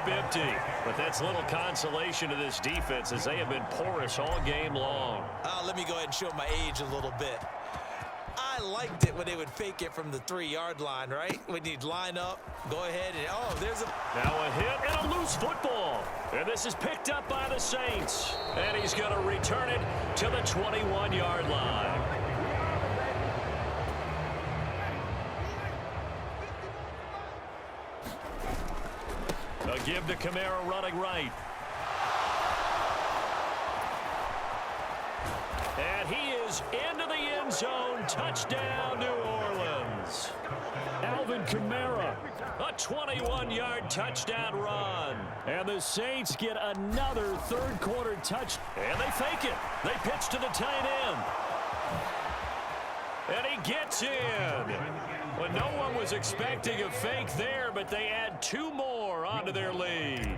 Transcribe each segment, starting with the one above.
empty. But that's little consolation to this defense as they have been porous all game long. Let me go ahead and show my age a little bit. I liked it when they would fake it from the 3-yard line, right? When you'd line up, go ahead and, oh, there's a... Now a hit and a loose football. And this is picked up by the Saints. And he's going to return it to the 21-yard line. A give to Kamara running right. And he is into the end zone. Touchdown, New Orleans. Alvin Kamara, a 21-yard touchdown run. And the Saints get another third-quarter touch. And they fake it. They pitch to the tight end. And he gets in. Well, no one was expecting a fake there, but they add 2 more onto their lead.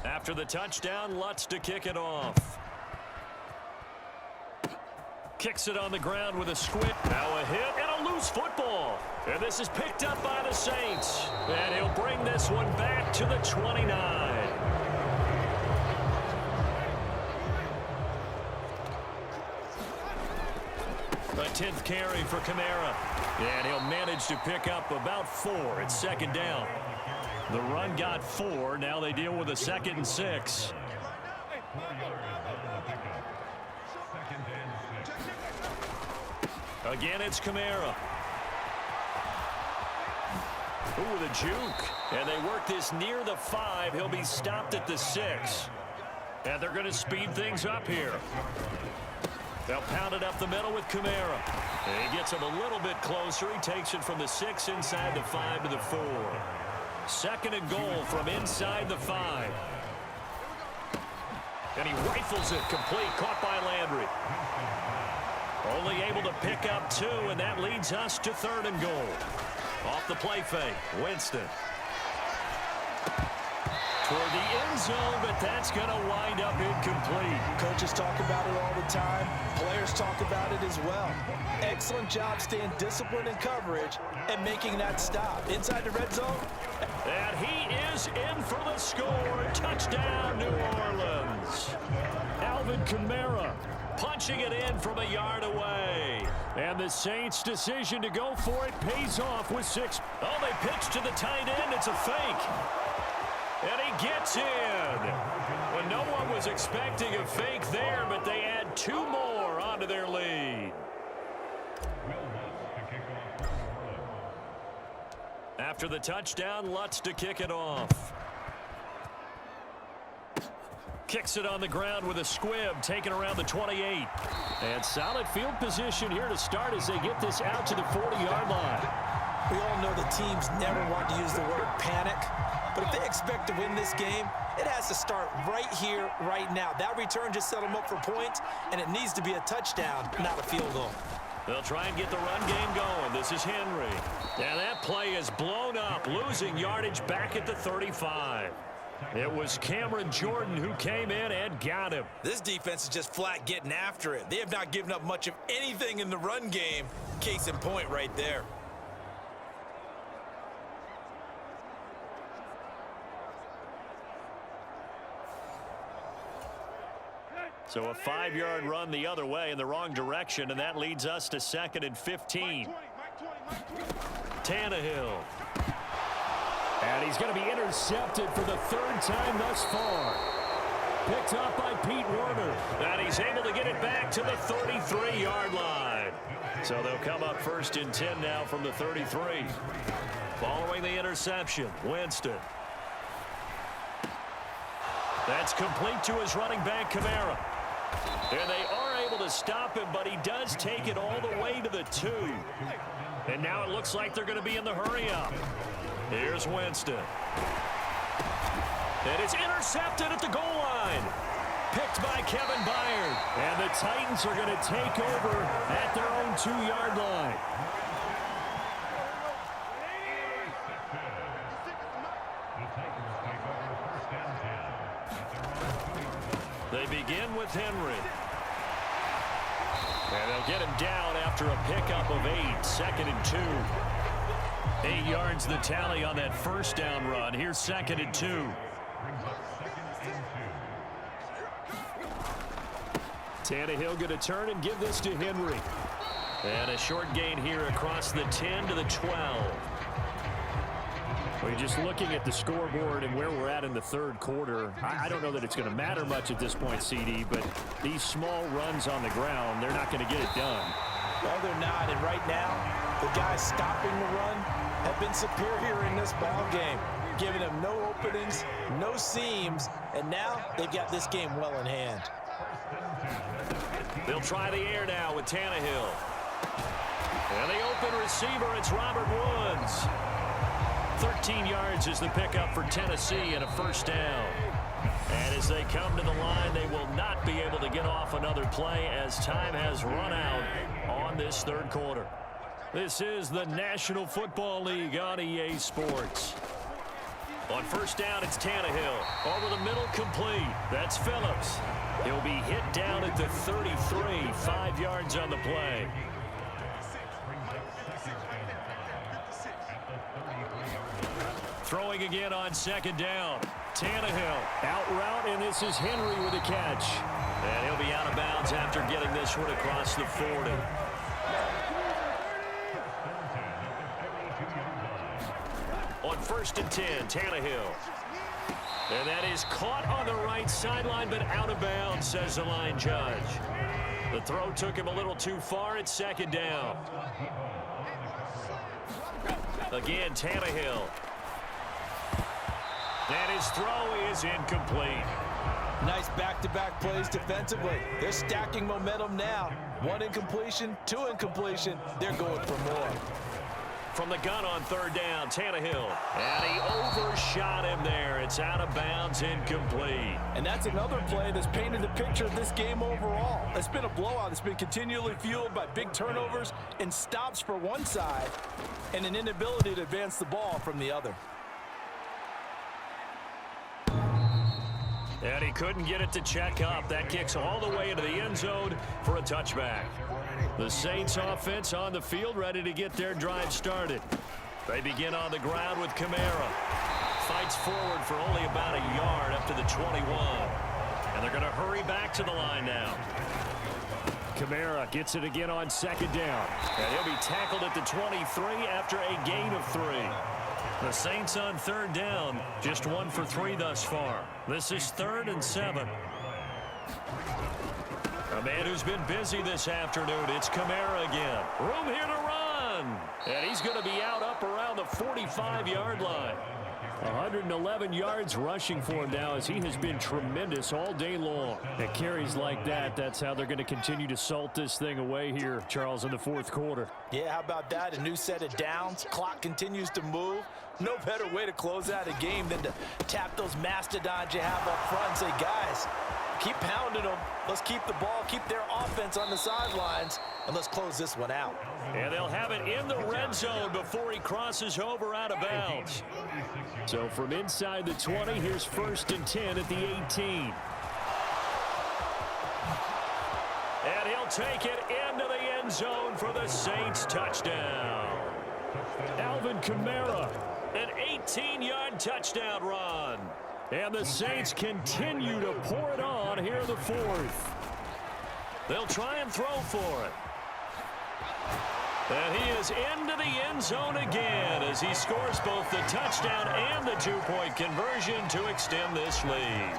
After the touchdown, Lutz to kick it off. Kicks it on the ground with a squib. Now a hit and a loose football. And this is picked up by the Saints. And he'll bring this one back to the 29. A 10th carry for Kamara. And he'll manage to pick up about 4. It's second down. The run got 4. Now they deal with a 2nd and 6. Again, it's Kamara. Ooh, the juke. And they work this near the 5. He'll be stopped at the 6. And they're going to speed things up here. They'll pound it up the middle with Kamara. And he gets him a little bit closer. He takes it from the 6 inside the 5 to the 4. 2nd and goal from inside the 5. And he rifles it complete. Caught by Landry. Only able to pick up 2, and that leads us to 3rd and goal. Off the play fake, Winston. Toward the end zone, but that's going to wind up incomplete. Coaches talk about it all the time. Players talk about it as well. Excellent job staying disciplined in coverage and making that stop. Inside the red zone. And he is in for the score. Touchdown, New Orleans. Alvin Kamara punching it in from a yard away. And the Saints' decision to go for it pays off with 6. Oh, they pitch to the tight end. It's a fake. And he gets in. Well, no one was expecting a fake there, but they add 2 more onto their lead. After the touchdown, Lutz to kick it off. Kicks it on the ground with a squib, taken around the 28. And solid field position here to start as they get this out to the 40-yard line. We all know the teams never want to use the word panic. But if they expect to win this game, it has to start right here, right now. That return just set them up for points, and it needs to be a touchdown, not a field goal. They'll try and get the run game going. This is Henry. And that play is blown up, losing yardage back at the 35. It was Cameron Jordan who came in and got him. This defense is just flat getting after it. They have not given up much of anything in the run game. Case in point right there. So a 5-yard run the other way in the wrong direction, and that leads us to 2nd and 15. Tannehill. And he's going to be intercepted for the 3rd time thus far. Picked up by Pete Werner. And he's able to get it back to the 33-yard line. So they'll come up 1st and 10 now from the 33. Following the interception, Winston. That's complete to his running back, Kamara. And they are able to stop him, but he does take it all the way to the 2. And now it looks like they're going to be in the hurry-up. Here's Winston. And it's intercepted at the goal line. Picked by Kevin Byard. And the Titans are going to take over at their own 2-yard line. They begin with Henry. And they'll get him down after a pickup of 8. 2nd and 2. 8 yards the tally on that first down run. Here's 2nd and 2. Tannehill going to turn and give this to Henry. And a short gain here across the 10 to the 12. We're just looking at the scoreboard and where we're at in the third quarter. I don't know that it's going to matter much at this point, CD, but these small runs on the ground, they're not going to get it done. Well, they're not, and right now, the guys stopping the run have been superior in this ball game, giving them no openings, no seams, and now they've got this game well in hand. They'll try the air now with Tannehill. And the open receiver, it's Robert Woods. 13 yards is the pickup for Tennessee and a first down. And as they come to the line, they will not be able to get off another play as time has run out on this third quarter. This is the National Football League on EA Sports. On first down, it's Tannehill. Over the middle, complete. That's Phillips. He'll be hit down at the 33, 5 yards on the play. Throwing again on 2nd down. Tannehill out route, and this is Henry with a catch. And he'll be out of bounds after getting this one across the 40. On 1st and 10, Tannehill. And that is caught on the right sideline, but out of bounds, says the line judge. The throw took him a little too far. It's 2nd down. Again, Tannehill. And his throw is incomplete. Nice back-to-back plays defensively. They're stacking momentum now. 1 incompletion, 2 incompletion. They're going for more. From the gun on 3rd down, Tannehill. And he overshot him there. It's out of bounds, incomplete. And that's another play that's painted the picture of this game overall. It's been a blowout. It's been continually fueled by big turnovers and stops for one side and an inability to advance the ball from the other. And he couldn't get it to check up. That kicks all the way into the end zone for a touchback. The Saints offense on the field, ready to get their drive started. They begin on the ground with Kamara. Fights forward for only about a yard up to the 21. And they're going to hurry back to the line now. Kamara gets it again on 2nd down. And he'll be tackled at the 23 after a gain of 3. The Saints on 3rd down, just 1 for 3 thus far. This is 3rd and 7. A man who's been busy this afternoon. It's Kamara again. Room here to run. And he's going to be out up around the 45-yard line. 111 yards rushing for him now as he has been tremendous all day long. At carries like that, that's how they're going to continue to salt this thing away here, Charles, in the 4th quarter. Yeah, how about that? A new set of downs. Clock continues to move. No better way to close out a game than to tap those mastodons you have up front and say, guys, keep pounding them. Let's keep the ball, keep their offense on the sidelines, and let's close this one out. And they'll have it in the red zone before he crosses over out of bounds. So from inside the 20, here's 1st and 10 at the 18. And he'll take it into the end zone for the Saints touchdown. Alvin Kamara, an 18-yard touchdown run. And the Saints continue to pour it on here in the 4th. They'll try and throw for it. And he is into the end zone again as he scores both the touchdown and the 2-point conversion to extend this lead.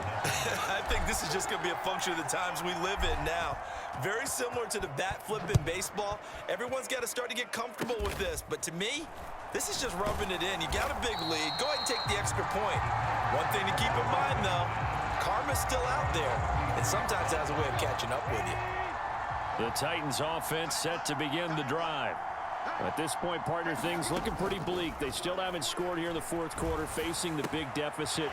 I think this is just going to be a function of the times we live in now. Very similar to the bat flip in baseball. Everyone's got to start to get comfortable with this. But to me, this is just rubbing it in. You got a big lead. Go ahead and take the extra point. One thing to keep in mind, though, karma's still out there. And sometimes it has a way of catching up with you. The Titans offense set to begin the drive. At this point, partner, things looking pretty bleak. They still haven't scored here in the 4th quarter, facing the big deficit.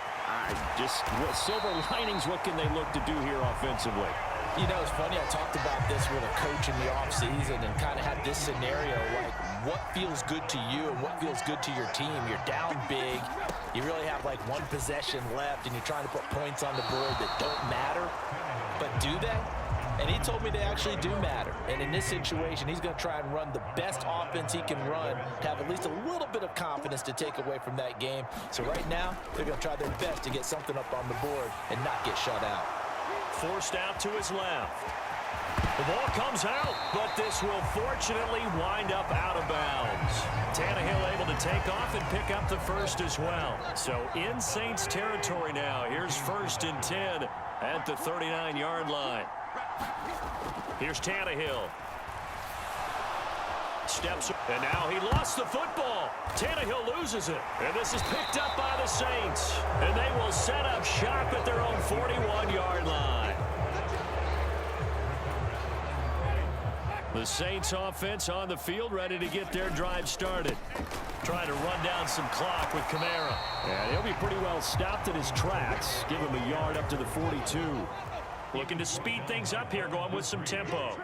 Silver linings, what can they look to do here offensively? You know, it's funny, I talked about this with a coach in the offseason and kind of had this scenario, like what feels good to you and what feels good to your team. You're down big. You really have like 1 possession left, and you're trying to put points on the board that don't matter. But do they? And he told me they actually do matter. And in this situation, he's going to try and run the best offense he can run to have at least a little bit of confidence to take away from that game. So right now, they're going to try their best to get something up on the board and not get shut out. Forced out to his left. The ball comes out, but this will fortunately wind up out of bounds. Tannehill able to take off and pick up the first as well. So in Saints territory now. Here's 1st and 10 at the 39-yard line. Here's Tannehill. Steps, and now he lost the football. Tannehill loses it, and this is picked up by the Saints. And they will set up shop at their own 41-yard line. The Saints offense on the field, ready to get their drive started. Trying to run down some clock with Kamara. And he'll be pretty well stopped in his tracks. Give him a yard up to the 42. Looking to speed things up here, going with some tempo.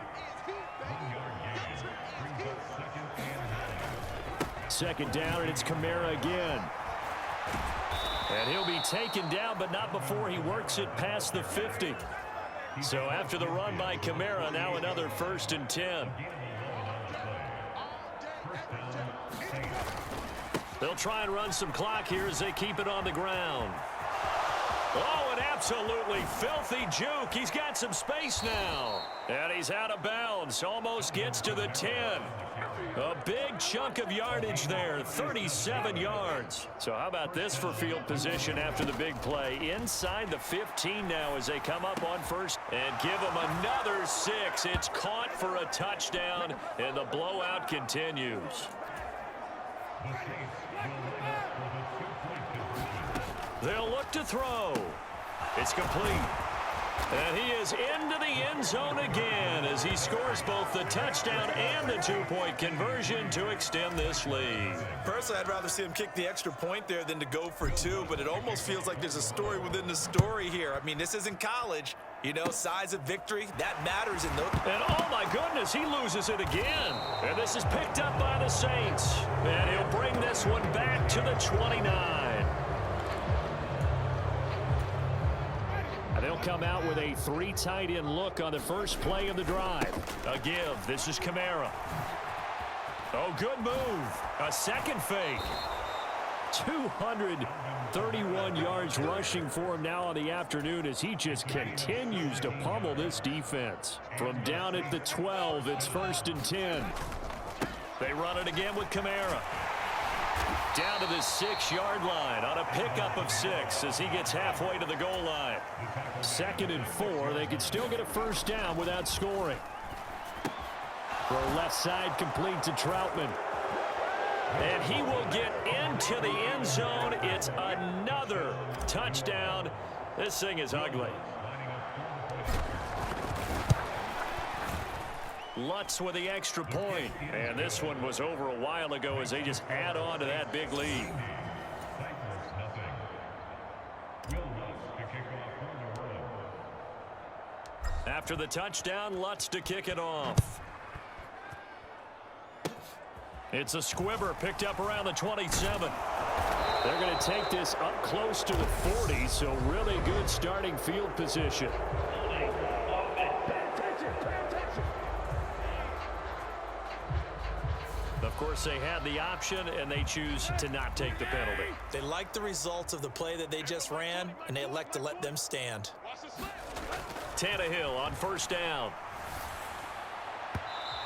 Second down, and it's Kamara again. And he'll be taken down, but not before he works it past the 50. So after the run by Kamara, now another 1st and 10. They'll try and run some clock here as they keep it on the ground. Oh, an absolutely filthy juke. He's got some space now. And he's out of bounds. Almost gets to the 10. A big chunk of yardage there, 37 yards. So how about this for field position after the big play? Inside the 15 now as they come up on first and give them another 6. It's caught for a touchdown, and the blowout continues. They'll look to throw. It's complete. And he is into the end zone again as he scores both the touchdown and the 2-point conversion to extend this lead. Personally, I'd rather see him kick the extra point there than to go for 2, but it almost feels like there's a story within the story here. I mean, this isn't college. You know, size of victory, that matters in those. And oh my goodness, he loses it again. And this is picked up by the Saints. And he'll bring this one back to the 29. And they'll come out with a 3 tight end look on the first play of the drive. A give. This is Kamara. Oh, good move. A second fake. 231 yards rushing for him now on the afternoon as he just continues to pummel this defense. From down at the 12, it's 1st and 10. They run it again with Kamara. Down to the 6-yard line on a pickup of 6 as he gets halfway to the goal line. 2nd and 4. They can still get a first down without scoring. Throw left side complete to Troutman. And he will get into the end zone. It's another touchdown. This thing is ugly. Lutz with the extra point. And this one was over a while ago as they just add on to that big lead. After the touchdown, Lutz to kick it off. It's a squibber picked up around the 27. They're going to take this up close to the 40, so really good starting field position. Of course, they had the option, and they choose to not take the penalty. They like the results of the play that they just ran, and they elect to let them stand. Tannehill on first down.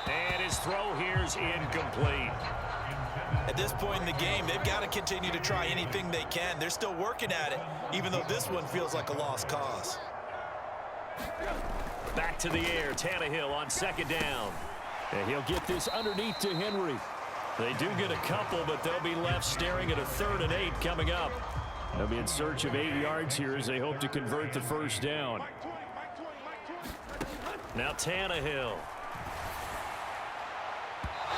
And his throw here's incomplete. At this point in the game, they've got to continue to try anything they can. They're still working at it, even though this one feels like a lost cause. Back to the air, Tannehill on second down. And he'll get this underneath to Henry. They do get a couple, but they'll be left staring at a 3rd and 8 coming up. They'll be in search of 8 yards here as they hope to convert the first down. Now Tannehill.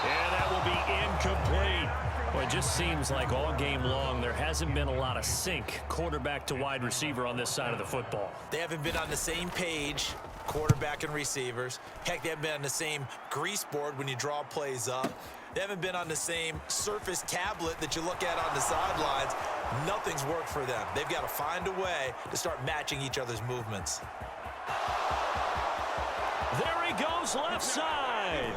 And that will be incomplete. Well, it just seems like all game long there hasn't been a lot of sync quarterback to wide receiver on this side of the football. They haven't been on the same page, quarterback and receivers. Heck, they haven't been on the same grease board when you draw plays up. They haven't been on the same Surface tablet that you look at on the sidelines. Nothing's worked for them. They've got to find a way to start matching each other's movements. There he goes left side.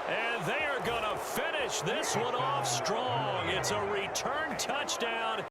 And they are going to finish this one off strong. It's a return touchdown.